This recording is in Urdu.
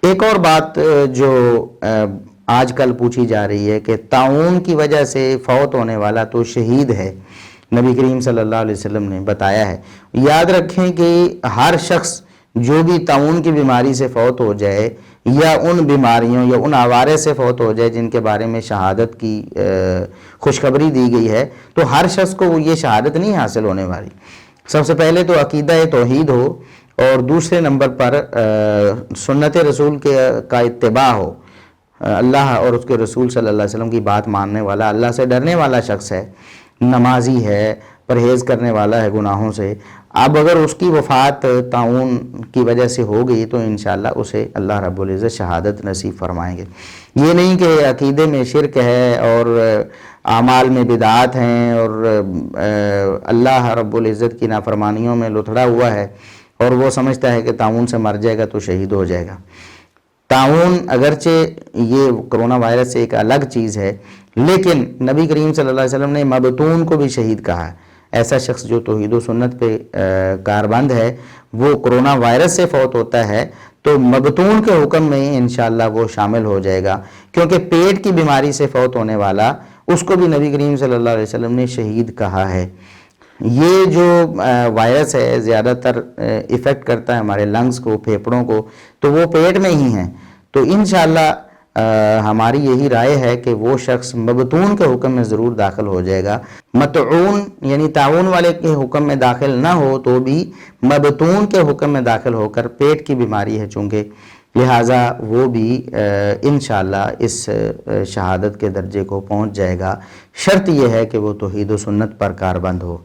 ایک اور بات جو آج کل پوچھی جا رہی ہے کہ طاعون کی وجہ سے فوت ہونے والا تو شہید ہے، نبی کریم صلی اللہ علیہ وسلم نے بتایا ہے۔ یاد رکھیں کہ ہر شخص جو بھی طاعون کی بیماری سے فوت ہو جائے یا ان بیماریوں یا ان عوارض سے فوت ہو جائے جن کے بارے میں شہادت کی خوشخبری دی گئی ہے، تو ہر شخص کو یہ شہادت نہیں حاصل ہونے والی۔ سب سے پہلے تو عقیدہ توحید ہو، اور دوسرے نمبر پر سنت رسول کا اتباع ہو، اللہ اور اس کے رسول صلی اللہ علیہ وسلم کی بات ماننے والا، اللہ سے ڈرنے والا شخص ہے، نمازی ہے، پرہیز کرنے والا ہے گناہوں سے۔ اب اگر اس کی وفات طاعون کی وجہ سے ہو گئی تو انشاءاللہ اسے اللہ رب العزت شہادت نصیب فرمائیں گے۔ یہ نہیں کہ عقیدے میں شرک ہے اور اعمال میں بدعات ہیں اور اللہ رب العزت کی نافرمانیوں میں لتھڑا ہوا ہے اور وہ سمجھتا ہے کہ طاعون سے مر جائے گا تو شہید ہو جائے گا۔ طاعون اگرچہ یہ کرونا وائرس سے ایک الگ چیز ہے، لیکن نبی کریم صلی اللہ علیہ وسلم نے مبتون کو بھی شہید کہا ہے۔ ایسا شخص جو توحید و سنت پہ کاربند ہے وہ کرونا وائرس سے فوت ہوتا ہے تو مبتون کے حکم میں انشاءاللہ وہ شامل ہو جائے گا، کیونکہ پیٹ کی بیماری سے فوت ہونے والا اس کو بھی نبی کریم صلی اللہ علیہ وسلم نے شہید کہا ہے۔ یہ جو وائرس ہے زیادہ تر ایفیکٹ کرتا ہے ہمارے لنگز کو، پھیپھڑوں کو، تو وہ پیٹ میں ہی ہیں۔ تو انشاءاللہ ہماری یہی رائے ہے کہ وہ شخص مبتون کے حکم میں ضرور داخل ہو جائے گا۔ مطعون یعنی طاعون والے کے حکم میں داخل نہ ہو تو بھی مبتون کے حکم میں داخل ہو کر، پیٹ کی بیماری ہے چونکہ، لہٰذا وہ بھی انشاءاللہ اس شہادت کے درجے کو پہنچ جائے گا۔ شرط یہ ہے کہ وہ توحید و سنت پر کاربند ہو۔